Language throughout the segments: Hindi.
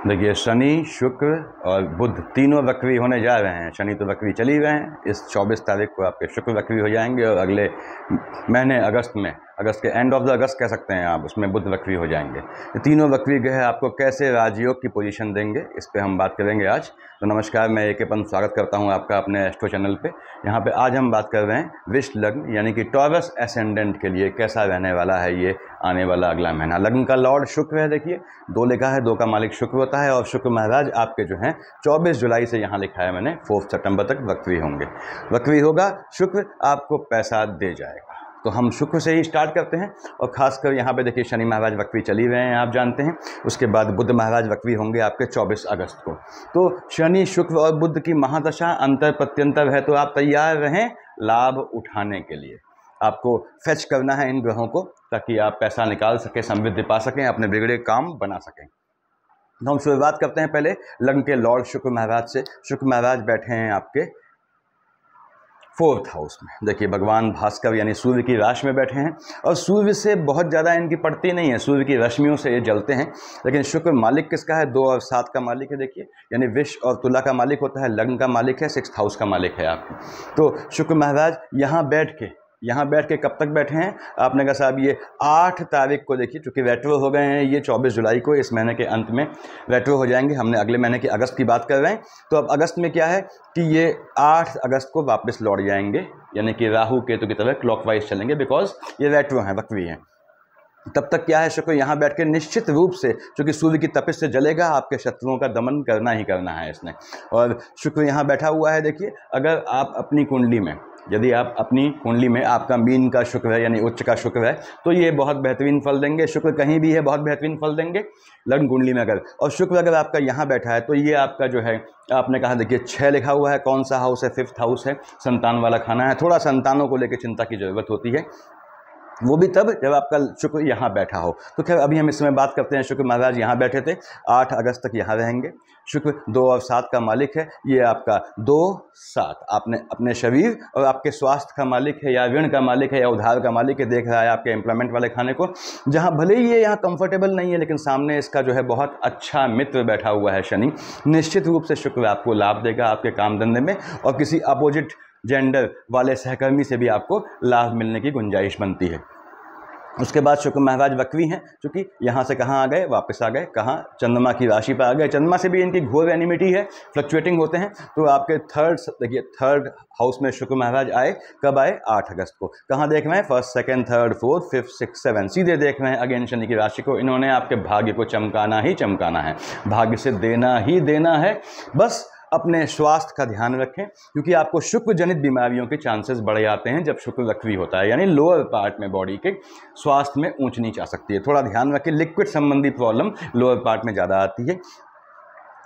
देखिए, शनि, शुक्र और बुध तीनों वक्री होने जा रहे हैं। शनि तो वक्री चल ही रहे हैं, इस 24 तारीख को आपके शुक्र वक्री हो जाएंगे और अगले महीने अगस्त के एंड ऑफ द अगस्त कह सकते हैं आप, उसमें बुध वक्री हो जाएंगे। ये तीनों वक्री ग्रह आपको कैसे राजयोग की पोजीशन देंगे, इस पे हम बात करेंगे आज। तो नमस्कार, मैं ए के पंत स्वागत करता हूं आपका अपने एस्ट्रो चैनल पे। यहाँ पे आज हम बात कर रहे हैं वृष लग्न यानी कि टॉरस एसेंडेंट के लिए कैसा रहने वाला है ये आने वाला अगला महीना। लग्न का लॉर्ड शुक्र है, देखिए 2 लिखा है, 2 का मालिक शुक्र होता है और शुक्र महाराज आपके जो हैं 24 जुलाई से यहाँ लिखा है मैंने 4 सितंबर तक वक्री होंगे। वक्री होगा शुक्र, आपको पैसा दे जाएगा। तो हम शुक्र से ही स्टार्ट करते हैं और खासकर यहाँ पे देखिए शनि महाराज वक्री चली रहे हैं, आप जानते हैं। उसके बाद बुध महाराज वक्री होंगे आपके 24 अगस्त को। तो शनि, शुक्र और बुध की महादशा अंतर प्रत्यंतर है, तो आप तैयार रहें लाभ उठाने के लिए। आपको फेच करना है इन ग्रहों को ताकि आप पैसा निकाल सकें, समृद्धि पा सकें, अपने बिगड़े काम बना सकें। तो हम शुरुआत करते हैं पहले लग्न के लॉर्ड शुक्र महाराज से। शुक्र महाराज बैठे हैं आपके 4th हाउस में। देखिए भगवान भास्कर यानी सूर्य की राशि में बैठे हैं और सूर्य से बहुत ज़्यादा इनकी पड़ती नहीं है, सूर्य की रश्मियों से ये जलते हैं। लेकिन शुक्र मालिक किसका है? 2 और 7 का मालिक है। देखिए यानी वृष और तुला का मालिक होता है, लग्न का मालिक है, 6th हाउस का मालिक है आपके। तो शुक्र महाराज यहाँ बैठ के कब तक बैठे हैं? आपने कहा साहब ये 8 तारीख को, देखिए चूँकि रेट्रो हो गए हैं ये 24 जुलाई को, इस महीने के अंत में रेट्रो हो जाएंगे। हमने अगले महीने की अगस्त की बात कर रहे हैं। तो अब अगस्त में क्या है कि ये 8 अगस्त को वापस लौट जाएंगे, यानी कि राहु केतु की तरह क्लॉकवाइज चलेंगे, बिकॉज ये रेट्रो हैं, वक्री हैं। तब तक क्या है, शुक्र यहाँ बैठ के निश्चित रूप से, चूँकि सूर्य की तपिश से जलेगा, आपके शत्रुओं का दमन करना ही करना है इसने। और शुक्र यहाँ बैठा हुआ है। देखिए अगर आप अपनी कुंडली में, यदि आप अपनी कुंडली में आपका मीन का शुक्र है यानी उच्च का शुक्र है, तो ये बहुत बेहतरीन फल देंगे। शुक्र कहीं भी है बहुत बेहतरीन फल देंगे लग्न कुंडली में अगर। और शुक्र अगर आपका यहाँ बैठा है तो ये आपका जो है, आपने कहा देखिए 6 लिखा हुआ है, कौन सा हाउस है? 5th हाउस है, संतान वाला खाना है। थोड़ा संतानों को लेकर चिंता की ज़रूरत होती है, वो भी तब जब आपका शुक्र यहाँ बैठा हो। तो खैर अभी हम इस समय बात करते हैं, शुक्र महाराज यहाँ बैठे थे, 8 अगस्त तक यहाँ रहेंगे। शुक्र 2 और 7 का मालिक है, ये आपका 2, 7 आपने अपने शरीर और आपके स्वास्थ्य का मालिक है, या ऋण का मालिक है, या उधार का मालिक है। देख रहा है आपके एम्प्लॉयमेंट वाले खाने को, जहाँ भले ही ये यहाँ कंफर्टेबल नहीं है, लेकिन सामने इसका जो है बहुत अच्छा मित्र बैठा हुआ है शनि। निश्चित रूप से शुक्र आपको लाभ देगा आपके काम धंधे में, और किसी अपोजिट जेंडर वाले सहकर्मी से भी आपको लाभ मिलने की गुंजाइश बनती है। उसके बाद शुक्र महाराज वक्री हैं, क्योंकि यहाँ से कहाँ आ गए, वापस आ गए कहाँ? चंद्रमा की राशि पर आ गए। चंद्रमा से भी इनकी घोर एनिमिटी है, फ्लक्चुएटिंग होते हैं। तो आपके थर्ड हाउस में शुक्र महाराज आए, कब आए? 8 अगस्त को। कहाँ देख रहे हैं? 1st, 2nd, 3rd, 4th, 5th, 6th, 7 सीधे देख रहे हैं अगेन शनि की राशि को। इन्होंने आपके भाग्य को चमकाना ही चमकाना है, भाग्य से देना ही देना है। बस अपने स्वास्थ्य का ध्यान रखें, क्योंकि आपको शुक्र जनित बीमारियों के चांसेस बढ़ जाते हैं जब शुक्र वक्री होता है, यानी लोअर पार्ट में बॉडी के स्वास्थ्य में ऊंच नीच आ सकती है। थोड़ा ध्यान रखें, लिक्विड संबंधी प्रॉब्लम लोअर पार्ट में ज़्यादा आती है।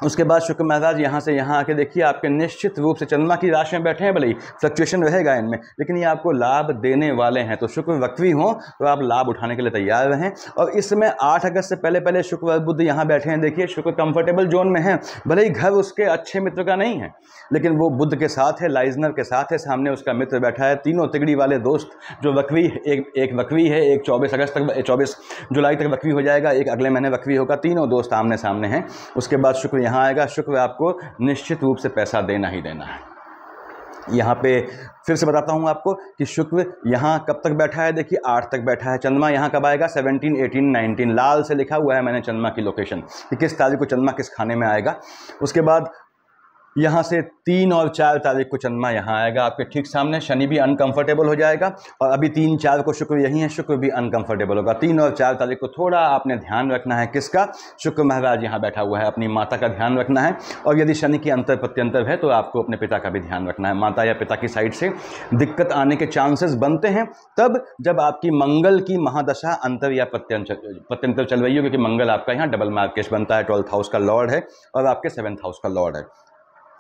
उसके बाद शुक्र महाराज यहाँ से यहाँ आके देखिए आपके निश्चित रूप से चंद्रमा की राशि में बैठे हैं, भले ही फ्लक्चुएशन रहेगा इनमें, लेकिन ये आपको लाभ देने वाले हैं। तो शुक्र वक्री हो तो आप लाभ उठाने के लिए तैयार रहें। और इस समय 8 अगस्त से पहले शुक्र और बुध यहाँ बैठे हैं। देखिए शुक्र कंफर्टेबल जोन में है, भले ही घर उसके अच्छे मित्र का नहीं है, लेकिन वो बुध के साथ है, लाइजनर के साथ है, सामने उसका मित्र बैठा है। तीनों तिगड़ी वाले दोस्त जो वक्री, एक वक्री है, एक 24 जुलाई तक वक्री हो जाएगा, एक अगले महीने वक्री होगा। तीनों दोस्त आमने सामने हैं। उसके बाद शुक्र यहाँ आएगा। शुक्र आपको निश्चित रूप से पैसा देना ही देना है। यहाँ पे फिर से बताता हूँ आपको कि शुक्र यहाँ कब तक बैठा है। देखिए 8 तक बैठा है। चंद्रमा यहाँ कब आएगा? 17, 18, 19 लाल से लिखा हुआ है मैंने चंद्रमा की लोकेशन कि किस तारीख को चंद्रमा किस खाने में आएगा। उसके बाद यहाँ से 3 और 4 तारीख को चंद्रमा यहाँ आएगा आपके ठीक सामने। शनि भी अनकंफर्टेबल हो जाएगा, और अभी 3, 4 को शुक्र यही है, शुक्र भी अनकंफर्टेबल होगा। 3 और 4 तारीख को थोड़ा आपने ध्यान रखना है, किसका? शुक्र महाराज यहाँ बैठा हुआ है, अपनी माता का ध्यान रखना है। और यदि शनि की अंतर प्रत्यंतर है तो आपको अपने पिता का भी ध्यान रखना है। माता या पिता की साइड से दिक्कत आने के चांसेस बनते हैं तब जब आपकी मंगल की महादशा अंतर या प्रत्यंतर चल रही हो, क्योंकि मंगल आपका यहाँ डबल मार्केश बनता है, 12th हाउस का लॉर्ड है और आपके 7th हाउस का लॉर्ड है,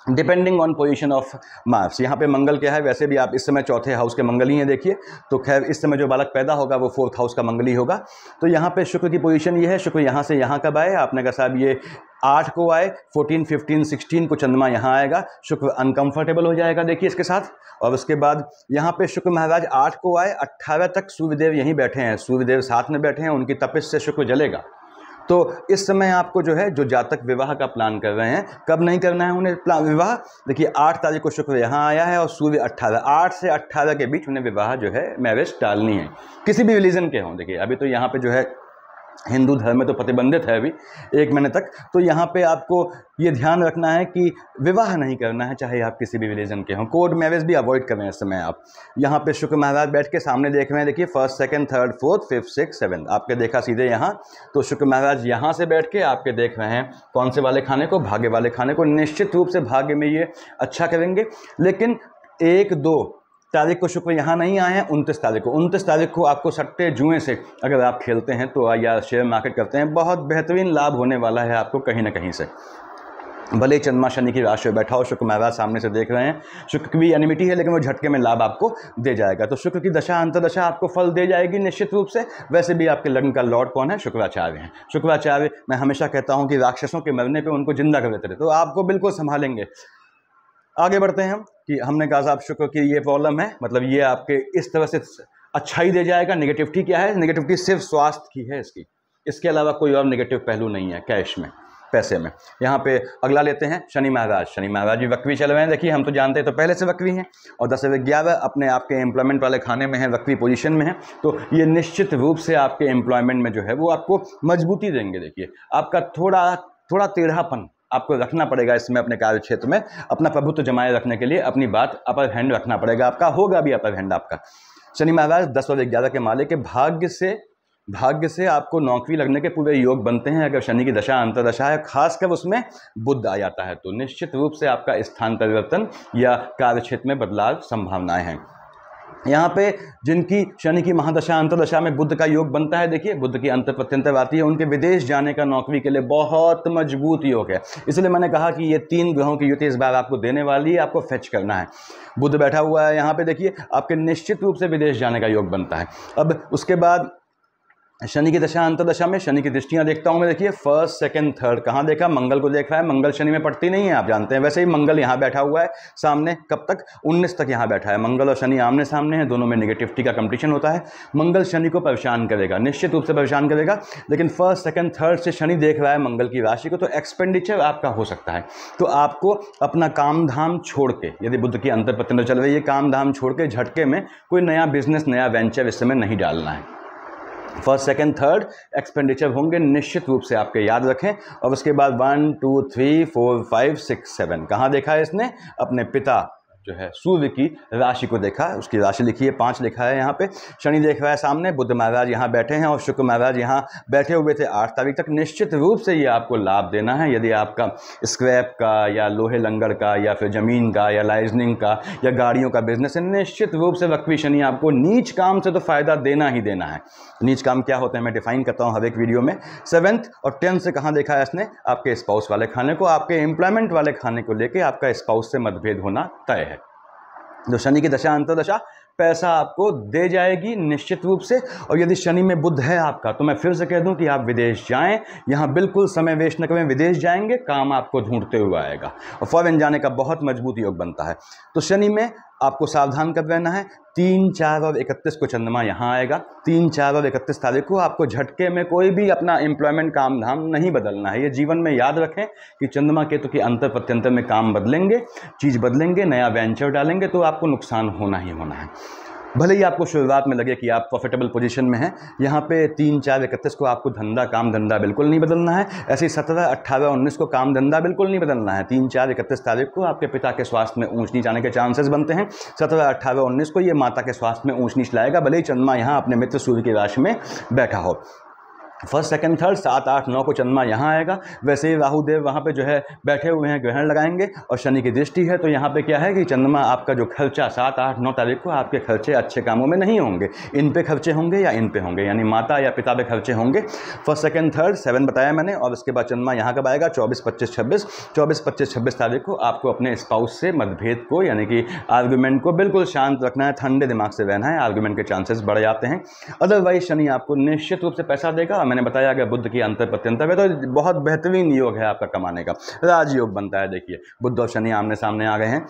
depending on position of marks. यहाँ पे मंगल क्या है, वैसे भी आप इस समय 4थे हाउस के मंगल ही हैं। देखिए तो खैर इस समय जो बालक पैदा होगा वो 4th हाउस का मंगल ही होगा। तो यहाँ पे शुक्र की पोजीशन ये है। शुक्र यहाँ से यहाँ कब आए? आपने कहा साहब ये 8 को आए, 14, 15, 16 को चंद्रमा यहाँ आएगा। शुक्र अनकंफर्टेबल हो जाएगा देखिए इसके साथ। और उसके बाद यहाँ पे शुक्र महाराज 8 को आए, 18 तक सूर्यदेव यहीं बैठे हैं, सूर्यदेव साथ में बैठे हैं, उनकी तपिश से शुक्र जलेगा। तो इस समय आपको जो है, जो जातक विवाह का प्लान कर रहे हैं, कब नहीं करना है उन्हें विवाह, देखिए 8 तारीख को शुक्र यहाँ आया है और सूर्य 18, 8 से 18 के बीच उन्हें विवाह जो है, मैरिज टालनी है, किसी भी रिलीजन के हों। देखिए अभी तो यहाँ पे जो है हिंदू धर्म में तो प्रतिबंधित है अभी 1 महीने तक, तो यहाँ पे आपको ये ध्यान रखना है कि विवाह नहीं करना है, चाहे आप किसी भी रिलीजन के हों। कोर्ट मैरिज भी अवॉइड करें इस समय आप। यहाँ पे शुक्र महाराज बैठ के सामने देख रहे हैं, देखिए 1st, 2nd, 3rd, 4th, 5th, 6th, 7th आपके देखा सीधे यहाँ, तो शुक्र महाराज यहाँ से बैठ के आपके देख रहे हैं कौन से वाले खाने को, भाग्य वाले खाने को। निश्चित रूप से भाग्य में ये अच्छा करेंगे, लेकिन 1-2 तारीख को शुक्र यहाँ नहीं आए हैं। 29 तारीख को आपको सट्टे जुए से अगर आप खेलते हैं तो या शेयर मार्केट करते हैं, बहुत बेहतरीन लाभ होने वाला है आपको कहीं ना कहीं से। भले चंद्रमा शनि की राशि में बैठा हो, शुक्र महाराज सामने से देख रहे हैं, शुक्र की भी एनिमिटी है, लेकिन वो झटके में लाभ आपको दे जाएगा। तो शुक्र की दशा अंतर्दशा आपको फल दे जाएगी निश्चित रूप से। वैसे भी आपके लग्न का लॉर्ड कौन है? शुक्राचार्य हैं। शुक्राचार्य मैं हमेशा कहता हूँ कि राक्षसों के मरने पर उनको जिंदा कर देते थे, तो आपको बिल्कुल संभालेंगे। आगे बढ़ते हैं हम कि हमने कहा साहब शुक्र की ये प्रॉब्लम है, मतलब ये आपके इस तरह से अच्छाई दे जाएगा। नेगेटिविटी क्या है? नेगेटिविटी सिर्फ स्वास्थ्य की है इसकी, इसके अलावा कोई और नेगेटिव पहलू नहीं है कैश में, पैसे में। यहाँ पे अगला लेते हैं शनि महाराज। शनि महाराज भी वक्री चल रहे हैं, देखिए हम तो जानते हैं तो पहले से वक्री हैं, और 10/11 अपने आपके एम्प्लॉयमेंट वाले खाने में है, वक्री पोजीशन में है, तो ये निश्चित रूप से आपके एम्प्लॉयमेंट में जो है वो आपको मजबूती देंगे। देखिए आपका थोड़ा टेढ़ापन आपको रखना पड़ेगा इसमें, अपने कार्य क्षेत्र में अपना प्रभुत्व जमाए रखने के लिए अपनी बात अपर हैंड रखना पड़ेगा, आपका होगा भी अपर हैंड आपका। शनि महाराज 10 और 11 के मालिक के भाग्य से आपको नौकरी लगने के पूरे योग बनते हैं अगर शनि की दशा अंतर्दशा है, खासकर उसमें बुध आ जाता है तो निश्चित रूप से आपका स्थान परिवर्तन या कार्य क्षेत्र में बदलाव संभावनाएं हैं। यहाँ पे जिनकी शनि की महादशा अंतर्दशा में बुध का योग बनता है, देखिए बुध की अंतर प्रत्यंतर आती है, उनके विदेश जाने का नौकरी के लिए बहुत मजबूत योग है। इसलिए मैंने कहा कि ये 3 ग्रहों की युति इस बार आपको देने वाली है, आपको फेच करना है। बुध बैठा हुआ है यहाँ पे, देखिए आपके निश्चित रूप से विदेश जाने का योग बनता है। अब उसके बाद शनि की दशा अंतर्दशा में शनि की दृष्टियां देखता हूं मैं, देखिए 1st, 2nd, 3rd कहाँ देखा? मंगल को देख रहा है। मंगल शनि में पड़ती नहीं है, आप जानते हैं। वैसे ही मंगल यहाँ बैठा हुआ है सामने, कब तक? 19 तक यहाँ बैठा है। मंगल और शनि आमने सामने हैं, दोनों में नेगेटिविटी का कंपटीशन होता है। मंगल शनि को परेशान करेगा, निश्चित रूप से परेशान करेगा, लेकिन 1st, 2nd, 3rd से शनि देख रहा है मंगल की राशि को, तो एक्सपेंडिचर आपका हो सकता है। तो आपको अपना काम धाम छोड़ के, यदि बुध की अंतर प्रत्यंतर चल रही है, काम धाम छोड़ के झटके में कोई नया बिजनेस, नया वेंचर इस समय नहीं डालना है। 1st, 2nd, 3rd एक्सपेंडिचर होंगे निश्चित रूप से, आपके याद रखें। और उसके बाद 1, 2, 3, 4, 5, 6, 7 कहाँ देखा है इसने? अपने पिता जो है सूर्य की राशि को देखा, उसकी राशि लिखी है 5 लिखा है यहाँ पे। शनि देख रहा है सामने, बुध महाराज यहाँ बैठे हैं और शुक्र महाराज यहाँ बैठे हुए थे 8 तारीख तक। निश्चित रूप से ये आपको लाभ देना है। यदि आपका स्क्रैप का या लोहे लंगर का या फिर ज़मीन का या लाइजनिंग का या गाड़ियों का बिजनेस है, निश्चित रूप से वक्री शनि आपको नीच काम से तो फ़ायदा देना ही देना है। नीच काम क्या होते हैं मैं डिफाइन करता हूँ हर एक वीडियो में। 7th और 10th से कहाँ देखा है इसने? आपके स्पाउस वाले खाने को, आपके एम्प्लॉयमेंट वाले खाने को लेके आपका स्पाउस से मतभेद होना तय है। जो शनि की दशा अंतर्दशा पैसा आपको दे जाएगी निश्चित रूप से। और यदि शनि में बुध है आपका, तो मैं फिर से कह दूं कि आप विदेश जाएं, यहाँ बिल्कुल समय वेस्ट न करें। विदेश जाएंगे, काम आपको ढूंढते हुए आएगा और फॉरेन जाने का बहुत मजबूत योग बनता है। तो शनि में आपको सावधान कर रहना है। 3, 4 और 31 को चंद्रमा यहाँ आएगा। 3, 4 और 31 तारीख को आपको झटके में कोई भी अपना एम्प्लॉयमेंट काम धाम नहीं बदलना है। ये जीवन में याद रखें कि चंद्रमा केतु की अंतर प्रत्यंतर में काम बदलेंगे, चीज़ बदलेंगे, नया वेंचर डालेंगे तो आपको नुकसान होना ही होना है। भले ही आपको शुरुआत में लगे कि आप प्रॉफिटेबल पोजीशन में हैं, यहाँ पे 3, 4, 31 को आपको काम धंधा बिल्कुल नहीं बदलना है। ऐसे ही 17, 18, 19 को काम धंधा बिल्कुल नहीं बदलना है। 3, 4, 31 तारीख को आपके पिता के स्वास्थ्य में ऊंच नीच आने के चांसेस बनते हैं। 17, 18, 19 को ये माता के स्वास्थ्य में ऊंच नीच लाएगा, भले ही चंद्रमा यहाँ अपने मित्र सूर्य की राशि में बैठा हो। 1st, 2nd, 3rd 7, 8, 9 को चंद्रमा यहाँ आएगा। वैसे ही राहु देव वहाँ पे जो है बैठे हुए हैं, ग्रहण लगाएंगे और शनि की दृष्टि है, तो यहाँ पे क्या है कि चंद्रमा आपका जो खर्चा 7, 8, 9 तारीख को आपके खर्चे अच्छे कामों में नहीं होंगे, इन पे खर्चे होंगे या इन पे होंगे, यानी माता या पिता पे खर्चे होंगे। 1st, 2nd, 3rd 7 बताया मैंने। और उसके बाद चंद्रमा यहाँ कब आएगा? 24, 25, 26। 24, 25, 26 तारीख को आपको अपने स्पाउस से मतभेद को, यानी कि आर्गूमेंट को बिल्कुल शांत रखना है, ठंडे दिमाग से रहना है। आर्गूमेंट के चांसेस बढ़ जाते हैं। अदरवाइज शनि आपको निश्चित रूप से पैसा देगा। मैंने बताया अगर बुध की अंतर प्रत्यंतर है तो बहुत बेहतरीन योग है आपका कमाने का, राजयोग बनता है। देखिए बुध और शनि आमने सामने आ गए हैं।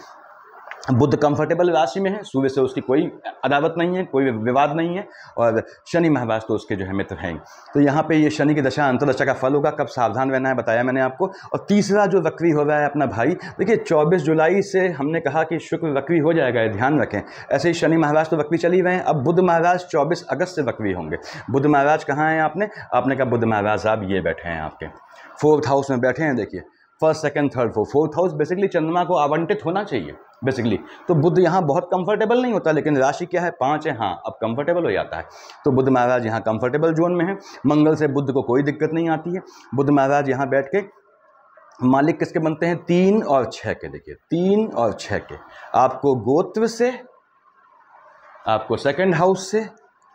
बुध कंफर्टेबल राशि में है, सूर्य से उसकी कोई अदावत नहीं है, कोई विवाद नहीं है, और शनि महाराज तो उसके जो है मित्र हैं। तो यहाँ पे ये शनि की दशा अंतर्दशा का फल होगा, कब सावधान रहना है बताया मैंने आपको। और तीसरा जो वक्री हो रहा है अपना भाई, देखिए 24 जुलाई से हमने कहा कि शुक्र वक्री हो जाएगा, ये ध्यान रखें। ऐसे ही शनि महाराज तो वक्री चल ही रहे हैं, अब बुध महाराज 24 अगस्त से वक्री होंगे। बुध महाराज कहाँ हैं आपने कहा बुध महाराज आप ये बैठे हैं आपके 4th हाउस में बैठे हैं। देखिए 1st, 2nd, 3rd, 4th house basically चंद्रमा को आवंटित होना चाहिए बेसिकली। तो बुध यहाँ बहुत कंफर्टेबल नहीं होता, लेकिन राशि क्या है 5 है, हाँ अब कंफर्टेबल हो जाता है। तो बुध महाराज यहाँ कंफर्टेबल जोन में है, मंगल से बुध को कोई दिक्कत नहीं आती है। बुध महाराज यहाँ बैठ के मालिक किसके बनते हैं 3 और 6 के। देखिए 3 और 6 के, आपको गोत्र से, आपको 2nd हाउस से,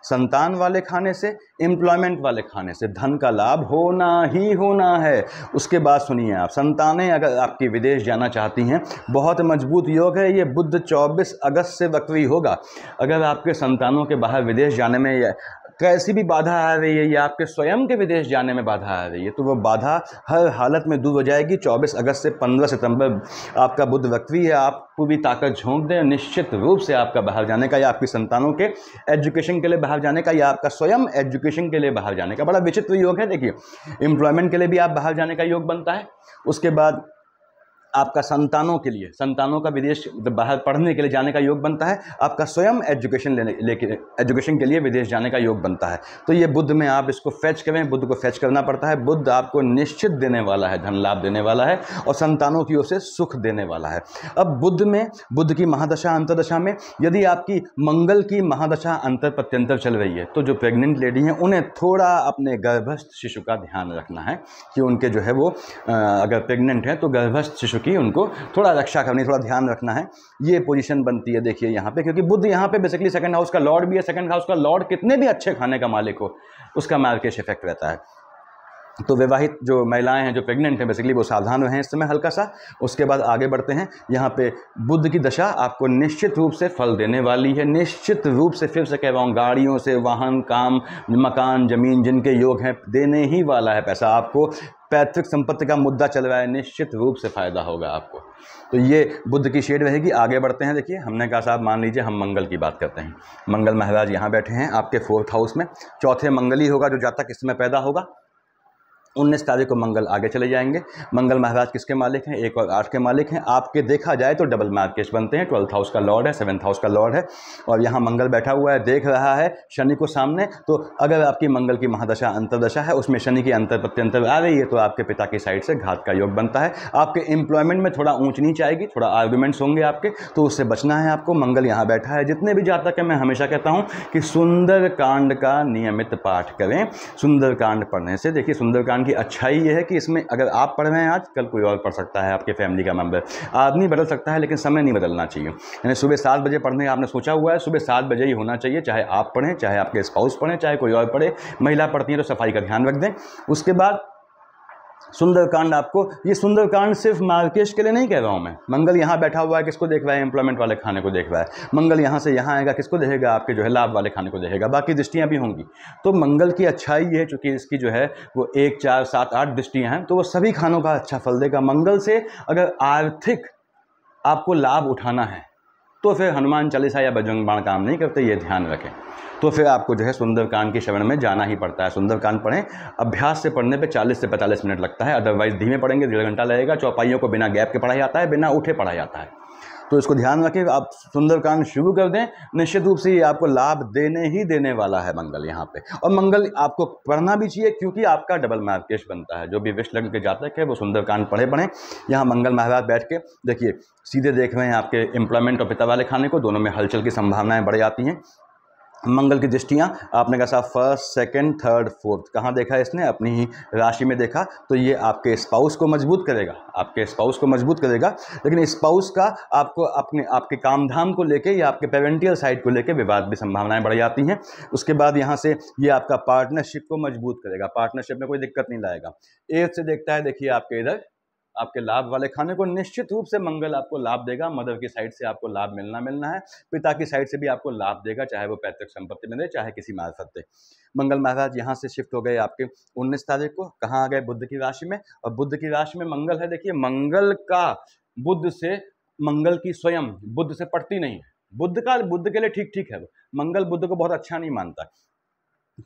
संतान वाले खाने से, एम्प्लॉयमेंट वाले खाने से धन का लाभ होना ही होना है। उसके बाद सुनिए आप, संतानें अगर आपकी विदेश जाना चाहती हैं, बहुत मजबूत योग है ये। बुध 24 अगस्त से वक्री होगा। अगर आपके संतानों के बाहर विदेश जाने में कैसी भी बाधा आ रही है, या आपके स्वयं के विदेश जाने में बाधा आ रही है, तो वो बाधा हर हालत में दूर हो जाएगी। 24 अगस्त से 15 सितंबर आपका बुध वक्री है, आप पूरी ताकत झोंक दें, निश्चित रूप से आपका बाहर जाने का, या आपकी संतानों के एजुकेशन के लिए बाहर जाने का, या आपका स्वयं एजुकेशन के लिए बाहर जाने का बड़ा विचित्र योग है। देखिए एम्प्लॉयमेंट के लिए भी आप बाहर जाने का योग बनता है। उसके बाद आपका संतानों के लिए, संतानों का विदेश बाहर पढ़ने के लिए जाने का योग बनता है। आपका स्वयं एजुकेशन के लिए विदेश जाने का योग बनता है। तो ये बुध में आप इसको फेच करें, बुध को फेच करना पड़ता है। बुध आपको निश्चित देने वाला है, धन लाभ देने वाला है, और संतानों की ओर से सुख देने वाला है। अब बुध में, बुध की महादशा अंतर्दशा में यदि आपकी मंगल की महादशा अंतर प्रत्यंतर चल रही है, तो जो प्रेग्नेंट लेडी हैं उन्हें थोड़ा अपने गर्भस्थ शिशु का ध्यान रखना है कि उनके जो है वो अगर प्रेग्नेंट हैं तो गर्भस्थ शिशु की उनको थोड़ा रक्षा करनी, थोड़ा ध्यान रखना है। ये पोजीशन बनती है देखिए यहाँ पे, क्योंकि बुध यहाँ पे बेसिकली 2nd हाउस का लॉर्ड भी है। 2nd हाउस का लॉर्ड कितने भी अच्छे खाने का मालिक हो, उसका मार्केश इफेक्ट रहता है। तो विवाहित जो महिलाएं हैं, जो प्रेग्नेंट हैं, बेसिकली वो सावधान रहें इस समय हल्का सा। उसके बाद आगे बढ़ते हैं। यहाँ पे बुध की दशा आपको निश्चित रूप से फल देने वाली है, निश्चित रूप से। फिर से कह रहा हूँ, गाड़ियों से, वाहन, काम, मकान, जमीन जिनके योग हैं, देने ही वाला है पैसा आपको। पैतृक संपत्ति का मुद्दा चल रहा है, निश्चित रूप से फायदा होगा आपको। तो ये बुध की शेड रहेगी। आगे बढ़ते हैं। देखिए हमने कहा साहब मान लीजिए हम मंगल की बात करते हैं। मंगल महाराज यहाँ बैठे हैं आपके 4th हाउस में, चौथे मंगल ही होगा जो जातक इस समय पैदा होगा। 19 तारीख को मंगल आगे चले जाएंगे। मंगल महाराज किसके मालिक हैं? 1 और 8 के मालिक हैं। आपके देखा जाए तो डबल मार्केश बनते हैं। 12th हाउस का लॉर्ड है, 7th हाउस का लॉर्ड है, और यहाँ मंगल बैठा हुआ है, देख रहा है शनि को सामने। तो अगर आपकी मंगल की महादशा अंतर्दशा है, उसमें शनि की अंतर प्रत्यंतर आ रही है, तो आपके पिता की साइड से घात का योग बनता है। आपके एम्प्लॉयमेंट में थोड़ा ऊंच नीच आएगी, थोड़ा आर्गूमेंट्स होंगे आपके, तो उससे बचना है आपको। मंगल यहाँ बैठा है। जितने भी जातक हैं, मैं हमेशा कहता हूँ कि सुंदर कांड का नियमित पाठ करें। सुंदर कांड पढ़ने से, देखिए सुंदर कांड की अच्छाई ये है कि इसमें अगर आप पढ़ रहे हैं आज, कल कोई और पढ़ सकता है, आपके फैमिली का मेंबर। आदमी बदल सकता है, लेकिन समय नहीं बदलना चाहिए। यानी सुबह 7 बजे पढ़ने आपने सोचा हुआ है, सुबह 7 बजे ही होना चाहिए। चाहे आप पढ़ें, चाहे आपके स्पाउस पढ़ें, चाहे कोई और पढ़े। महिला पढ़ती है तो सफाई का ध्यान रख दें। उसके बाद सुंदरकांड आपको, ये सुंदरकांड सिर्फ मार्केश के लिए नहीं कह रहा हूँ मैं। मंगल यहाँ बैठा हुआ है, किसको देख रहा है? एम्प्लॉयमेंट वाले खाने को देख रहा है। मंगल यहाँ से यहाँ आएगा, किसको देखेगा? आपके जो है लाभ वाले खाने को देखेगा। बाकी दृष्टियाँ भी होंगी। तो मंगल की अच्छाई ये है, चूँकि इसकी जो है वो 1, 4, 7, 8 दृष्टियाँ हैं, तो वो सभी खानों का अच्छा फल देगा। मंगल से अगर आर्थिक आपको लाभ उठाना है, तो फिर हनुमान चालीसा या बजरंग बाण काम नहीं करते, ये ध्यान रखें। तो फिर आपको जो है सुंदरकांड की श्रवण में जाना ही पड़ता है। सुंदरकांड पढ़ें। अभ्यास से पढ़ने पे 40 से 45 मिनट लगता है, अदरवाइज धीमे पढ़ेंगे 1.5 घंटा लगेगा। चौपाइयों को बिना गैप के पढ़ा जाता है, बिना उठे पढ़ा जाता है। तो इसको ध्यान रखें। आप सुंदरकांड शुरू कर दें, निश्चित रूप से ये आपको लाभ देने ही देने वाला है मंगल यहाँ पे। और मंगल आपको पढ़ना भी चाहिए, क्योंकि आपका डबल मार्केश बनता है। जो भी विष लग्न के जातक है वो सुंदरकांड पढ़ें। यहाँ मंगल महाराज बैठ के देखिए सीधे देख रहे हैं आपके एम्प्लॉयमेंट और पिता वाले खाने को, दोनों में हलचल की संभावनाएं बढ़ जाती हैं। मंगल की दृष्टियाँ आपने कहा साहब 1st, 2nd, 3rd, 4th कहाँ देखा है इसने? अपनी ही राशि में देखा। तो ये आपके स्पाउस को मजबूत करेगा, आपके स्पाउस को मजबूत करेगा। लेकिन स्पाउस का आपको आपके काम धाम को लेके या आपके पेरेंटियल साइड को लेके विवाद भी संभावनाएं बढ़ जाती हैं। उसके बाद यहाँ से ये आपका पार्टनरशिप को मजबूत करेगा, पार्टनरशिप में कोई दिक्कत नहीं लाएगा। 8 से देखता है, देखिए आपके इधर आपके लाभ वाले खाने को, निश्चित रूप से मंगल आपको लाभ देगा। मदर की साइड से आपको लाभ मिलना है, पिता की साइड से भी आपको लाभ देगा, चाहे वो पैतृक संपत्ति में दे, चाहे किसी मार्फत दे। मंगल महाराज यहाँ से शिफ्ट हो गए आपके 19 तारीख को। कहाँ आ गए? बुध की राशि में। और बुध की राशि में मंगल है। देखिए मंगल का बुध से मंगल की स्वयं बुध से पड़ती नहीं है। बुध के लिए ठीक ठीक है, मंगल बुध को बहुत अच्छा नहीं मानता।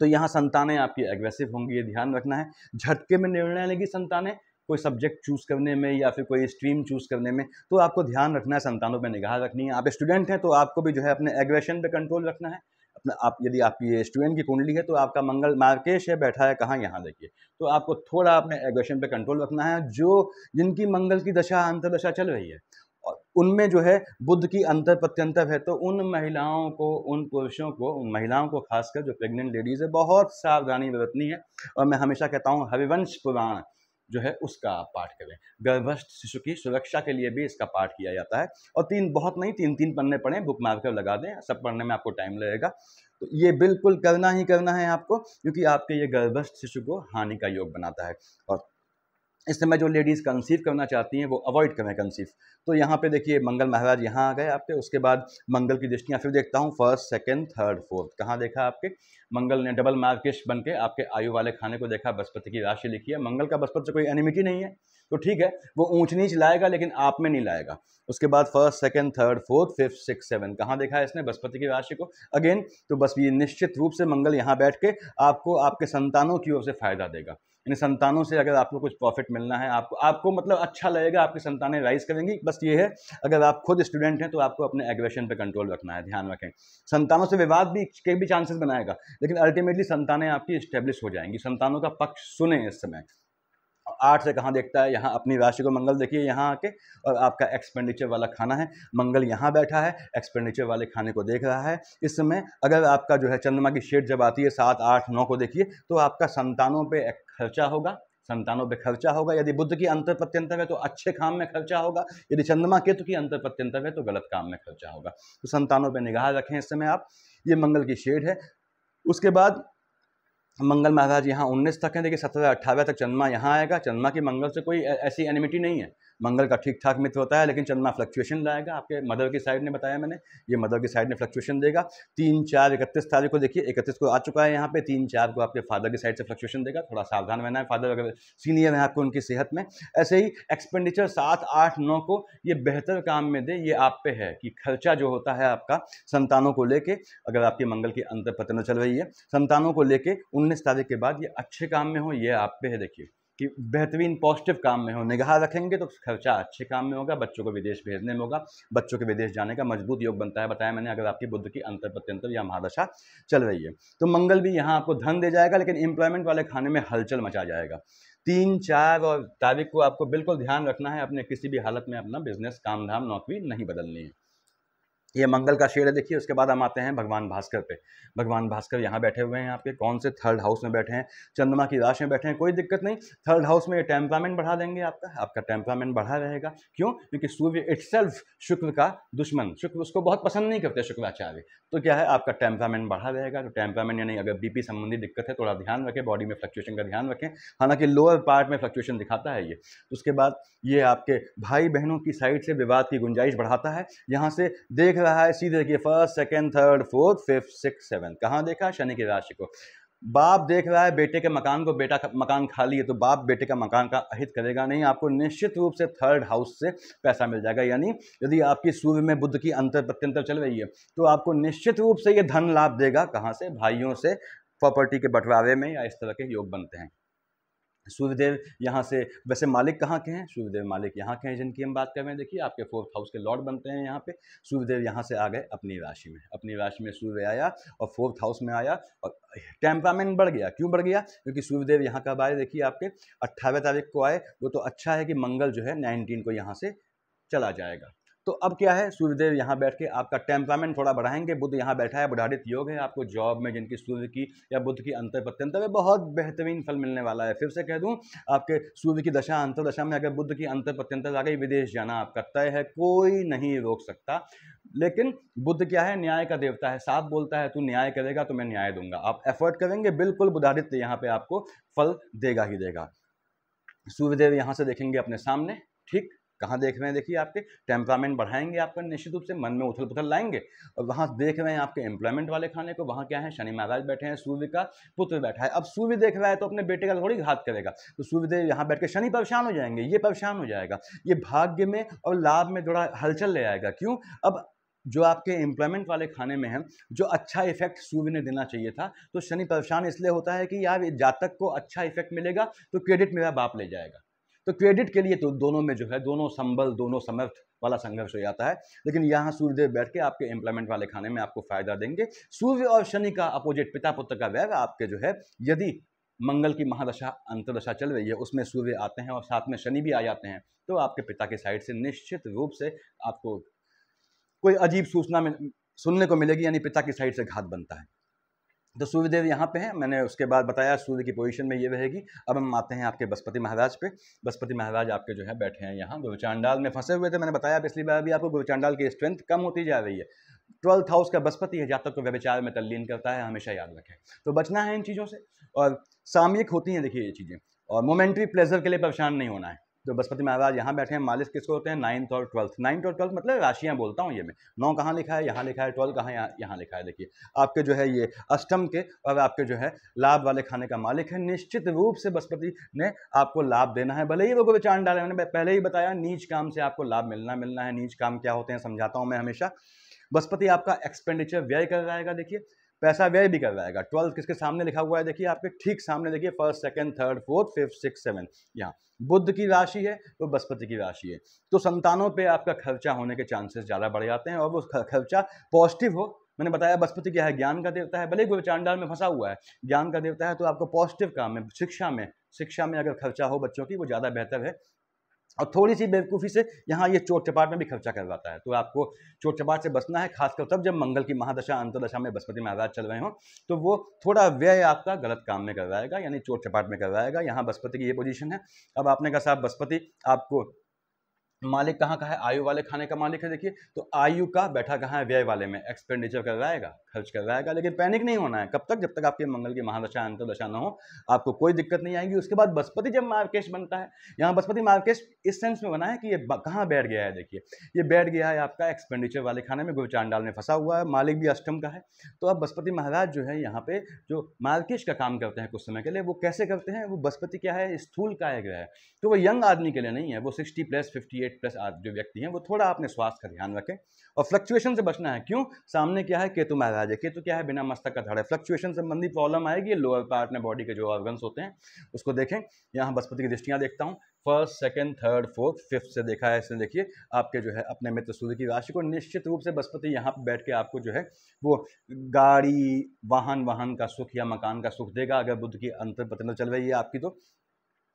तो यहाँ संतानें आपकी एग्रेसिव होंगी, ये ध्यान रखना है। झटके में निर्णय लेगी संतानें, कोई सब्जेक्ट चूज करने में या फिर कोई स्ट्रीम चूज करने में, तो आपको ध्यान रखना है, संतानों पे निगाह रखनी है। आप स्टूडेंट हैं तो आपको भी जो है अपने एग्रेशन पे कंट्रोल रखना है अपना। आप यदि आपकी ये स्टूडेंट की कुंडली है तो आपका मंगल मार्केश है, बैठा है कहाँ, यहाँ देखिए, तो आपको थोड़ा अपने एग्रेशन पे कंट्रोल रखना है। जो जिनकी मंगल की दशा अंतर्दशा चल रही है और उनमें जो है बुध की अंतर प्रत्यंतर है, तो उन महिलाओं को, उन पुरुषों को, उन महिलाओं को खासकर जो प्रेग्नेंट लेडीज है, बहुत सावधानी बरतनी है। और मैं हमेशा कहता हूँ हरिवंश पुराण जो है उसका आप पाठ करें। गर्भस्थ शिशु की सुरक्षा के लिए भी इसका पाठ किया जाता है। और बहुत नहीं, 3 पन्ने पढ़ें, बुक मार्कर लगा दें, सब पढ़ने में आपको टाइम लगेगा। तो ये बिल्कुल करना ही करना है आपको, क्योंकि आपके ये गर्भस्थ शिशु को हानि का योग बनाता है। और इस समय जो लेडीज़ कंसीव करना चाहती हैं वो अवॉइड करें कंसीव। तो यहाँ पे देखिए मंगल महाराज यहाँ आ गए आपके। उसके बाद मंगल की दृष्टियाँ फिर देखता हूँ, फर्स्ट, सेकंड, थर्ड, फोर्थ, कहाँ देखा आपके मंगल ने डबल मार्केश बन के आपके आयु वाले खाने को देखा, बृहस्पति की राशि लिखी है। मंगल का बृहस्पति से कोई एनिमिटी नहीं है, तो ठीक है, वो ऊंच नीच लाएगा लेकिन आप में नहीं लाएगा। उसके बाद first, second, third, fourth, fifth, six, seven, कहाँ देखा है इसने बृहस्पति की राशि को अगेन। तो बस ये निश्चित रूप से मंगल यहाँ बैठ के आपको आपके संतानों की ओर से फायदा देगा। यानी संतानों से अगर आपको कुछ प्रॉफिट मिलना है, आपको मतलब अच्छा लगेगा, आपकी संतानें राइज करेंगी। बस ये है, अगर आप खुद स्टूडेंट हैं तो आपको अपने एग्रेशन पे कंट्रोल रखना है, ध्यान रखें। संतानों से विवाद भी के भी चांसेस बनाएगा, लेकिन अल्टीमेटली संतानें आपकी स्टेब्लिश हो जाएंगी। संतानों का पक्ष सुने इस समय। 8 से कहाँ देखता है, यहाँ अपनी राशि को मंगल देखिए यहाँ आके, और आपका एक्सपेंडिचर वाला खाना है, मंगल यहाँ बैठा है, एक्सपेंडिचर वाले खाने को देख रहा है इस समय। अगर आपका जो है चंद्रमा की शेड जब आती है 7, 8, 9 को देखिए, तो आपका संतानों पे खर्चा होगा, संतानों पे खर्चा होगा। यदि बुध की अंतर प्रत्यंतर है तो अच्छे काम में खर्चा होगा, यदि चंद्रमा केतु की अंतर प्रत्यंतर है तो गलत काम में खर्चा होगा। तो संतानों पे निगाह रखें इस समय आप। ये मंगल की शेड है। उसके बाद मंगल महाराज यहाँ 19 तक है, देखिए 17, 18 तक चंद्रमा यहाँ आएगा। चंद्रमा की मंगल से कोई ऐसी एनिमिटी नहीं है, मंगल का ठीक ठाक मित्र होता है, लेकिन चंद्रमा फ्लक्चुएशन लाएगा। आपके मदर की साइड ने बताया मैंने, ये मदर की साइड ने फ्लक्चुएशन देगा। 3, 4, 31 तारीख को देखिए, 31 को आ चुका है यहाँ पे, 3, 4 को आपके फादर की साइड से फ्लक्चुएशन देगा। थोड़ा सावधान रहना है, फादर अगर सीनियर है आपको उनकी सेहत में। ऐसे ही एक्सपेंडिचर 7, 8, 9 को ये बेहतर काम में दे, ये आप पे है कि खर्चा जो होता है आपका संतानों को लेके, अगर आपकी मंगल की अंतर पतन चल रही है, संतानों को लेके 19 तारीख के बाद ये अच्छे काम में हो, ये आप पे है। देखिए कि बेहतरीन पॉजिटिव काम में हो, निगाह रखेंगे तो खर्चा अच्छे काम में होगा। बच्चों को विदेश भेजने में होगा, बच्चों के विदेश जाने का मजबूत योग बनता है, बताया मैंने, अगर आपकी बुध की अंतर प्रत्यंतर या महादशा चल रही है। तो मंगल भी यहाँ आपको धन दे जाएगा, लेकिन एम्प्लॉयमेंट वाले खाने में हलचल मचा जाएगा। 3, 4 और तारीख को आपको बिल्कुल ध्यान रखना है, अपने किसी भी हालत में अपना बिजनेस, काम धाम, नौकरी नहीं बदलनी है। ये मंगल का शेड है देखिए। उसके बाद हम आते हैं भगवान भास्कर पे। भगवान भास्कर यहाँ बैठे हुए हैं आपके, कौन से, थर्ड हाउस में बैठे हैं, चंद्रमा की राशि में बैठे हैं, कोई दिक्कत नहीं। थर्ड हाउस में ये टेम्परामेंट बढ़ा देंगे आपका टेम्परामेंट बढ़ा रहेगा। क्यों? क्योंकि सूर्य इटसेल्फ शुक्र का दुश्मन, शुक्र उसको बहुत पसंद नहीं करते शुक्राचार्य, तो क्या है आपका टेम्परामेंट बढ़ा रहेगा। तो टेम्परामेंट यानी अगर बीपी संबंधी दिक्कत है, थोड़ा ध्यान रखें, बॉडी में फ्लक्चुएशन का ध्यान रखें, हालांकि लोअर पार्ट में फ्लक्चुएशन दिखाता है ये। उसके बाद ये आपके भाई बहनों की साइड से विवाद की गुंजाइश बढ़ाता है। यहाँ से देख रहा है सीधे देखिए, first, second, third, fourth, fifth, six, seven, कहाँ देखा, शनि की राशि को। बाप देख रहा है बेटे के मकान को, बेटा का मकान खाली है, तो बाप बेटे का मकान का अहित करेगा नहीं। आपको निश्चित रूप से थर्ड हाउस से पैसा मिल जाएगा। यानी यदि आपकी सूर्य में बुध की अंतर प्रत्यंतर चल रही है तो आपको निश्चित रूप से ये धन लाभ देगा। कहाँ से? भाइयों से, प्रॉपर्टी के बंटवारे में, या इस तरह के योग बनते हैं। सूर्यदेव यहाँ से, वैसे मालिक कहाँ के हैं? सूर्यदेव मालिक यहाँ के हैं जिनकी हम बात कर रहे हैं। देखिए आपके 4th हाउस के लॉर्ड बनते हैं यहाँ पे। सूर्यदेव यहाँ से आ गए अपनी राशि में, अपनी राशि में सूर्य आया और 4th हाउस में आया, और टेम्परामेंट बढ़ गया। क्यों बढ़ गया? क्योंकि सूर्यदेव यहाँ कब आए? देखिए आपके 18 तारीख को आए। वो तो अच्छा है कि मंगल जो है 19 को यहाँ से चला जाएगा। तो अब क्या है, सूर्यदेव यहाँ बैठ के आपका टेम्परामेंट थोड़ा बढ़ाएंगे। बुध यहाँ बैठा है, बुधादित योग है। आपको जॉब में जिनकी सूर्य की या बुध की अंतर प्रत्यंतर में बहुत बेहतरीन फल मिलने वाला है। फिर से कह दूं, आपके सूर्य की दशा अंतर दशा में अगर बुध की अंतर प्रत्यंतर आ गई, विदेश जाना आपका तय है, कोई नहीं रोक सकता। लेकिन बुध क्या है? न्याय का देवता है, साफ बोलता है, तू न्याय करेगा तो मैं न्याय दूंगा। आप एफर्ट करेंगे, बिल्कुल बुधादित्य यहाँ पे आपको फल देगा ही देगा। सूर्यदेव यहाँ से देखेंगे अपने सामने, ठीक कहाँ देख रहे हैं, देखिए आपके टेम्परामेंट बढ़ाएंगे, आपका निश्चित रूप से मन में उथल पुथल लाएंगे। और वहाँ देख रहे हैं आपके एम्प्लॉयमेंट वाले खाने को, वहाँ क्या है, शनि महाराज बैठे हैं, सूर्य का पुत्र बैठा है। अब सूर्य देख रहा है तो अपने बेटे का थोड़ी घात करेगा, तो सूर्यदेव यहाँ बैठ के शनि परेशान हो जाएंगे, ये परेशान हो जाएगा, ये भाग्य में और लाभ में थोड़ा हलचल ले आएगा। क्यों? अब जो आपके एम्प्लॉयमेंट वाले खाने में है, जो अच्छा इफेक्ट सूर्य ने देना चाहिए था, तो शनि परेशान इसलिए होता है कि यार जातक को अच्छा इफेक्ट मिलेगा तो क्रेडिट मेरा बाप ले जाएगा। तो क्रेडिट के लिए तो दोनों में जो है, दोनों संबल, दोनों समर्थ वाला संघर्ष हो जाता है। लेकिन यहाँ सूर्यदेव बैठ के आपके एम्प्लॉयमेंट वाले खाने में आपको फायदा देंगे। सूर्य और शनि का अपोजिट, पिता पुत्र का वैर आपके जो है, यदि मंगल की महादशा अंतर्दशा चल रही है, उसमें सूर्य आते हैं और साथ में शनि भी आ जाते हैं, तो आपके पिता की साइड से निश्चित रूप से आपको कोई अजीब सूचना में सुनने को मिलेगी, यानी पिता की साइड से घात बनता है। तो सूर्यदेव यहाँ पे हैं, मैंने उसके बाद बताया सूर्य की पोजीशन में ये रहेगी। अब हम आते हैं आपके बृहस्पति महाराज पे। बृहस्पति महाराज आपके जो है बैठे हैं यहाँ गुरुचांडाल में फंसे हुए थे। मैंने बताया पिछली बार भी आपको, गुरुचांडाल की स्ट्रेंथ कम होती जा रही है। 12th हाउस का बृहस्पति है, जातक को व्यभिचार में तल्लीन करता है, हमेशा याद रखें। तो बचना है इन चीज़ों से, और सामयिक होती हैं देखिए ये चीज़ें, और मोमेंट्री प्लेजर के लिए परेशान नहीं होना है। तो बृहस्पति महाराज यहाँ बैठे हैं, मालिक किसको होते हैं, 9th और 12th। 9th और 12th मतलब राशियाँ बोलता हूँ ये मैं, 9 कहाँ लिखा है, यहाँ लिखा है, 12 कहाँ, यहाँ लिखा है। देखिए आपके जो है ये अष्टम के और आपके जो है लाभ वाले खाने का मालिक है। निश्चित रूप से बृहस्पति ने आपको लाभ देना है, भले ही वो गोचांड डाले। मैंने पहले ही बताया नीच काम से आपको लाभ मिलना है। नीच काम क्या होते हैं समझाता हूँ मैं हमेशा। बृहस्पति आपका एक्सपेंडिचर व्यय कर रहेगा, देखिए पैसा व्यय भी कर रहेगा। 12 किसके सामने लिखा हुआ है, देखिए आपके ठीक सामने, देखिए 1st, 2nd, 3rd, 4th, 5th, 6th, 7th। यहाँ बुध की राशि है तो बृहस्पति की राशि है, तो संतानों पे आपका खर्चा होने के चांसेस ज़्यादा बढ़ जाते हैं, और वो खर्चा पॉजिटिव हो। मैंने बताया बृहस्पति क्या है, ज्ञान का देवता है, भले ही गुरुचांडाल में फंसा हुआ है, ज्ञान का देवता है, तो आपको पॉजिटिव काम में, शिक्षा में अगर खर्चा हो बच्चों की, वो ज़्यादा बेहतर है। और थोड़ी सी बेवकूफ़ी से यहाँ ये चोट चपाट में भी खर्चा करवाता है, तो आपको चोट चपाट से बचना है, खासकर तब जब मंगल की महादशा अंतर्दशा में बृहस्पति महाराज चल रहे हों, तो वो थोड़ा व्यय आपका गलत काम में करवाएगा, यानी चोट चपाट में करवाएगा। यहाँ बृहस्पति की ये पोजीशन है। अब आपने कहा साहब बृहस्पति आपको मालिक कहाँ का है, आयु वाले खाने का मालिक है। देखिए तो आयु का बैठा कहाँ है, व्यय वाले में, एक्सपेंडिचर करवाएगा, खर्च करवाएगा। लेकिन पैनिक नहीं होना है, कब तक, जब तक आपके मंगल की महादशा अंतर्दशा न हो, आपको कोई दिक्कत नहीं आएगी। उसके बाद बृहस्पति जब मार्केश बनता है, यहाँ बृहस्पति मार्केश इस सेंस में बना है कि ये कहाँ बैठ गया है, देखिए ये बैठ गया है आपका एक्सपेंडिचर वाले खाने में, गुरुचांडाल में फंसा हुआ है, मालिक भी अष्टम का है। तो अब बृहस्पति महाराज जो है यहाँ पे जो मार्केश का काम करते हैं कुछ समय के लिए, वो कैसे करते हैं, वो बृहस्पति क्या है, स्थूल काय ग्रह है, तो वो यंग आदमी के लिए नहीं है, वो 60+, 58+ जो व्यक्ति हैं, वो थोड़ा अपने स्वास्थ्य का ध्यान रखें और फ्लक्चुएशन से बचना है। क्यों? सामने क्या है, केतु महाराज है। केतु क्या है, बिना मस्तक का धड़ है, फ्लक्चुएशन संबंधी प्रॉब्लम आएगी। लोअर पार्ट में बॉडी के जो ऑर्गन्स होते हैं उसको देखें। यहाँ बृहस्पति की दृष्टियाँ देखता हूँ, 1st, 2nd, 3rd, 4th, 5th से देखा है इसने। देखिए आपके जो है अपने मित्र सूर्य की राशि को, निश्चित रूप से बृहस्पति यहाँ पर बैठ के आपको जो है वो गाड़ी, वाहन का सुख या मकान का सुख देगा, अगर बुध की अंतर पतन चल रही है आपकी। तो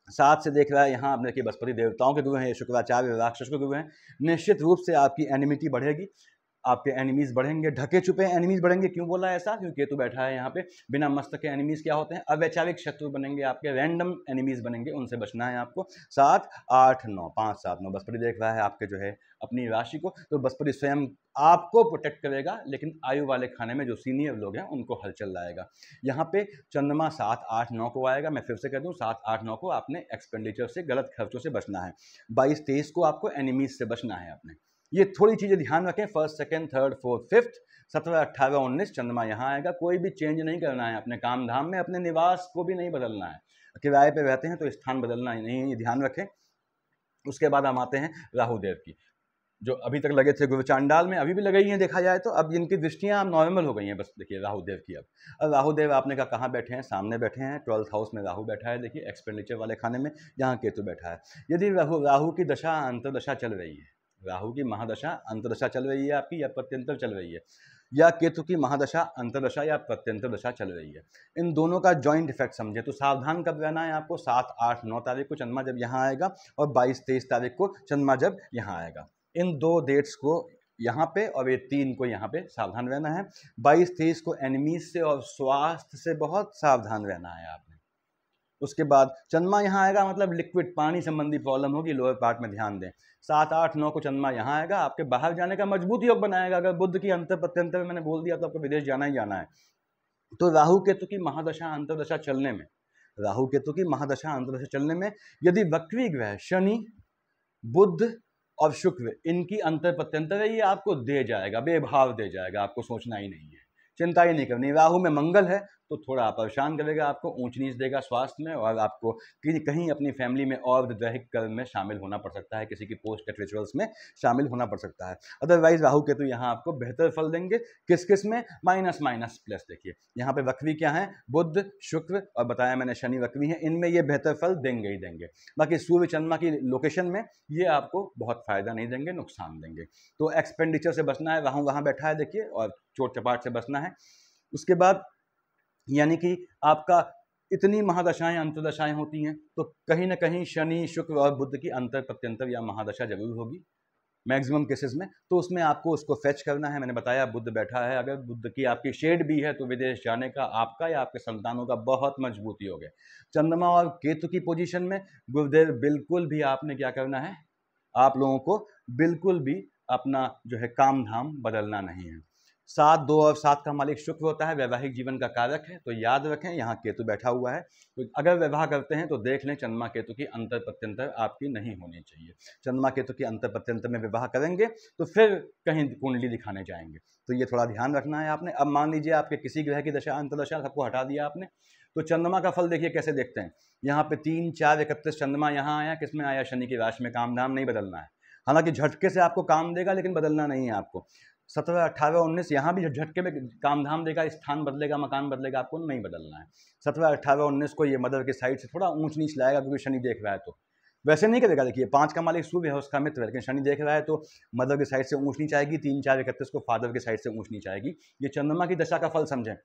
साथ से देख रहा है यहाँ आपने कि बृहस्पति देवताओं के गुरु हैं, शुक्राचार्य राक्षस के गुरु हैं। निश्चित रूप से आपकी एनिमिटी बढ़ेगी, आपके एनिमीज बढ़ेंगे, ढके छुपे एनिमीज बढ़ेंगे। क्यों बोला ऐसा? क्योंकि केतु बैठा है यहाँ पे। बिना मस्तक के एनिमीज क्या होते हैं, अवैचारिक शत्रु बनेंगे, आपके रैंडम एनिमीज बनेंगे, उनसे बचना है आपको। 7, 8, 9, 5, 7, 9 बृहस्पति देख रहा है आपके जो है अपनी राशि को, तो बृहस्पति स्वयं आपको प्रोटेक्ट करेगा, लेकिन आयु वाले खाने में जो सीनियर लोग हैं उनको हलचल लाएगा। यहाँ पे चंद्रमा 7, 8, 9 को आएगा। मैं फिर से कह दूँ 7, 8, 9 को आपने एक्सपेंडिचर से, गलत खर्चों से बचना है। 22, 23 को आपको एनिमीज से बचना है आपने। ये थोड़ी चीज़ें ध्यान रखें। 1st, 2nd, 3rd, 4th, 5th, 17, 18, 19 चंद्रमा यहाँ आएगा। कोई भी चेंज नहीं करना है अपने काम धाम में, अपने निवास को भी नहीं बदलना है। किराए पे रहते हैं तो स्थान बदलना ही नहीं, ये ध्यान रखें। उसके बाद हम आते हैं राहु देव की, जो अभी तक लगे थे गुरुचांडाल में, अभी भी लगे ही हैं देखा जाए तो। अब इनकी दृष्टियाँ अब नॉर्मल हो गई हैं, बस देखिए राहु देव की। अब राहु देव आपने कहा कहाँ बैठे हैं, सामने बैठे हैं। 12th हाउस में राहु बैठा है, देखिए एक्सपेंडिचर वाले खाने में। यहाँ केतु बैठा है। यदि राहु की दशा अंतर्दशा चल रही है, राहु की महादशा अंतर्दशा चल रही है आपकी, या प्रत्यंतर चल रही है, या केतु की महादशा अंतर्दशा या प्रत्यंतर दशा चल रही है, इन दोनों का जॉइंट इफेक्ट समझे तो सावधान कब रहना है आपको, 7, 8, 9 तारीख को चंद्रमा जब यहाँ आएगा, और 22, 23 तारीख को चंद्रमा जब यहाँ आएगा। इन 2 डेट्स को यहाँ पे और ये 3 को यहाँ पे सावधान रहना है। 22, 23 को एनिमीज से और स्वास्थ्य से बहुत सावधान रहना है आपने। उसके बाद चंद्रमा यहाँ आएगा, मतलब लिक्विड पानी संबंधी प्रॉब्लम होगी, लोअर पार्ट में ध्यान दें। 7, 8, 9 को चंद्रमा यहाँ आएगा, आपके बाहर जाने का मजबूत योग बनाएगा। अगर बुध की अंतर प्रत्यंतर मैंने बोल दिया तो आपको विदेश जाना ही जाना है। तो राहु केतु की महादशा अंतर्दशा चलने में, राहु केतु की महादशा अंतर्दशा चलने में यदि वक्री ग्रह शनि, बुध और शुक्र, इनकी अंतर प्रत्यंतर है, ये आपको दे जाएगा, बेभाव दे जाएगा, आपको सोचना ही नहीं है, चिंता ही नहीं करनी। राहु में मंगल है तो थोड़ा परेशान करेगा, आपको ऊंच नीच देगा स्वास्थ्य में, और आपको कहीं अपनी फैमिली में और वैवाहिक कर्म में शामिल होना पड़ सकता है, किसी की पोस्ट एट रिचुअल्स में शामिल होना पड़ सकता है। अदरवाइज राहु केतु यहाँ आपको बेहतर फल देंगे। किस किस में? Minus minus plus. देखिए यहाँ पे वक्री क्या है, बुध शुक्र और बताया मैंने शनि वक्री है, इनमें ये बेहतर फल देंगे ही देंगे। बाकी सूर्य चंद्रमा की लोकेशन में ये आपको बहुत फायदा नहीं देंगे, नुकसान देंगे। तो एक्सपेंडिचर से बचना है, राहु वहाँ बैठा है देखिए, और चोट चपाट से बचना है। उसके बाद यानी कि आपका इतनी महादशाएं अंतर्दशाएं होती हैं तो कहीं ना कहीं शनि शुक्र और बुध की अंतर प्रत्यंतर या महादशा जरूर होगी मैक्सिमम केसेस में, तो उसमें आपको उसको फेच करना है। मैंने बताया बुध बैठा है, अगर बुध की आपकी शेड भी है तो विदेश जाने का आपका या आपके संतानों का बहुत मजबूती हो गया। चंद्रमा और केतु की पोजीशन में गुरुदेव बिल्कुल भी आपने क्या करना है, आप लोगों को बिल्कुल भी अपना जो है काम धाम बदलना नहीं है। 7, 2 और 7 का मालिक शुक्र होता है, वैवाहिक जीवन का कारक है, तो याद रखें यहाँ केतु बैठा हुआ है। तो अगर विवाह करते हैं तो देख लें चंद्रमा केतु की अंतर प्रत्यंतर आपकी नहीं होनी चाहिए। चंद्रमा केतु की अंतर प्रत्यंतर में विवाह करेंगे तो फिर कहीं कुंडली दिखाने जाएंगे, तो ये थोड़ा ध्यान रखना है आपने। अब मान लीजिए आपके किसी ग्रह की दशा अंतर्दशा सबको हटा दिया आपने, तो चंद्रमा का फल देखिए कैसे देखते हैं। यहाँ पे 3, 4, 31 चंद्रमा यहाँ आया, किसमें आया, शनि की राशि में। काम धाम नहीं बदलना है, हालांकि झटके से आपको काम देगा लेकिन बदलना नहीं है आपको। 17, 18, 19 यहाँ भी झटके में काम धाम देगा, स्थान बदलेगा, मकान बदलेगा, आपको नहीं बदलना है। 17, 18, 19 को ये मदर की साइड से थोड़ा ऊंच नीच लाएगा क्योंकि शनि देख रहा है, तो वैसे नहीं करेगा। देखिए 5 का मालिक सूर्य है, उसका मित्र है, लेकिन शनि देख रहा है तो मदर की साइड से ऊंच नीच आएगी। 3, 4, 31 को फादर की साइड से ऊंच नीच आएगी। ये चंद्रमा की दशा का फल समझें।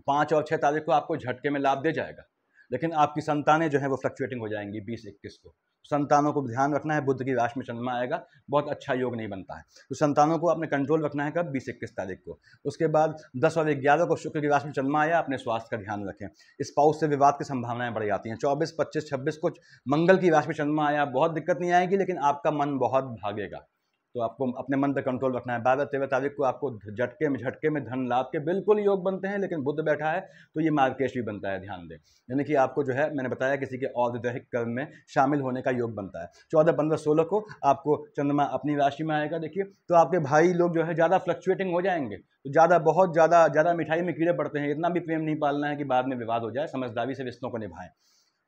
5 और 6 तारीख को आपको झटके में लाभ दे जाएगा, लेकिन आपकी संतानें जो है वो फ्लक्चुएटिंग हो जाएंगी 20-21 को। संतानों को ध्यान रखना है, बुध की राशि में चंद्रमा आएगा, बहुत अच्छा योग नहीं बनता है, तो संतानों को आपने कंट्रोल रखना है। कब? 20-21 तारीख को। उसके बाद 10 और 11 को शुक्र की राशि में चंद्रमा आया, अपने स्वास्थ्य का ध्यान रखें। स्पाउस से विवाद की संभावनाएं बढ़ जाती हैं। 24, 25, 26 को मंगल की राशि में चंद्रमा आया, बहुत दिक्कत नहीं आएगी, लेकिन आपका मन बहुत भागेगा, तो आपको अपने मन पर कंट्रोल रखना है। 12, 13 तारीख को आपको झटके में धन लाभ के बिल्कुल योग बनते हैं, लेकिन बुध बैठा है तो ये मार्केश भी बनता है, ध्यान दें। यानी कि आपको जो है मैंने बताया किसी के और दैहिक कर्म में शामिल होने का योग बनता है। 14, 15, 16 को आपको चंद्रमा अपनी राशि में आएगा देखिए, तो आपके भाई लोग जो है ज़्यादा फ्लक्चुएटिंग हो जाएंगे, तो बहुत ज़्यादा मिठाई में कीड़े पड़ते हैं। इतना भी प्रेम नहीं पालना है कि बाद में विवाद हो जाए, समझदारी से रिश्तों को निभाएं।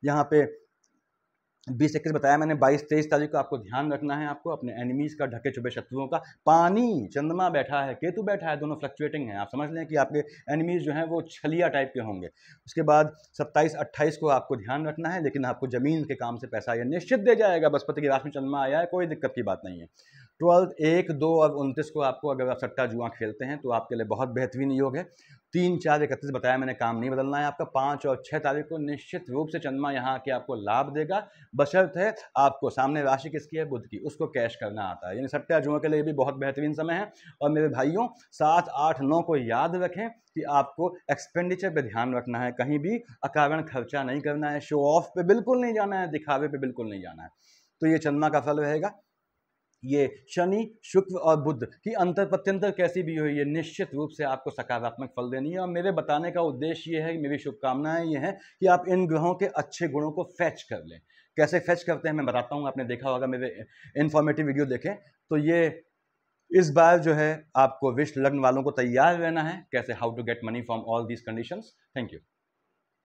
यहाँ पे 20-21 बताया मैंने। 22-23 तारीख को आपको ध्यान रखना है, आपको अपने एनिमीज का, ढके छुपे शत्रुओं का। पानी, चंद्रमा बैठा है, केतु बैठा है, दोनों फ्लक्चुएटिंग हैं, आप समझ लें कि आपके एनिमीज जो हैं वो छलिया टाइप के होंगे। उसके बाद 27-28 को आपको ध्यान रखना है, लेकिन आपको जमीन के काम से पैसा ये निश्चित दे जाएगा। बृहस्पति की राशि में चंद्रमा आया है, कोई दिक्कत की बात नहीं है। 12, 1, 2 और 29 को आपको, अगर आप सट्टा जुआ खेलते हैं तो आपके लिए बहुत बेहतरीन योग है। 3, 4, 31 बताया मैंने, काम नहीं बदलना है आपका। 5 और 6 तारीख को निश्चित रूप से चंद्रमा यहाँ आके आपको लाभ देगा, बशर्त है आपको सामने राशि किसकी है, बुध की, उसको कैश करना आता है। यानी सट्टा जुआ के लिए भी बहुत बेहतरीन समय है। और मेरे भाइयों 7, 8, 9 को याद रखें कि आपको एक्सपेंडिचर पे ध्यान रखना है, कहीं भी अकारण खर्चा नहीं करना है, शो ऑफ पे बिल्कुल नहीं जाना है, दिखावे पे बिल्कुल नहीं जाना है। तो ये चंद्रमा का फल रहेगा। ये शनि शुक्र और बुध की अंतर प्रत्यंतर कैसी भी हो, ये निश्चित रूप से आपको सकारात्मक फल देनी है। और मेरे बताने का उद्देश्य ये है, मेरी शुभकामनाएं ये हैं कि आप इन ग्रहों के अच्छे गुणों को फैच कर लें। कैसे फैच करते हैं मैं बताता हूँ, आपने देखा होगा, मेरे इन्फॉर्मेटिव वीडियो देखें तो। ये इस बार जो है आपको विष लग्न वालों को तैयार रहना है, कैसे how to get money from all these conditions. Thank you.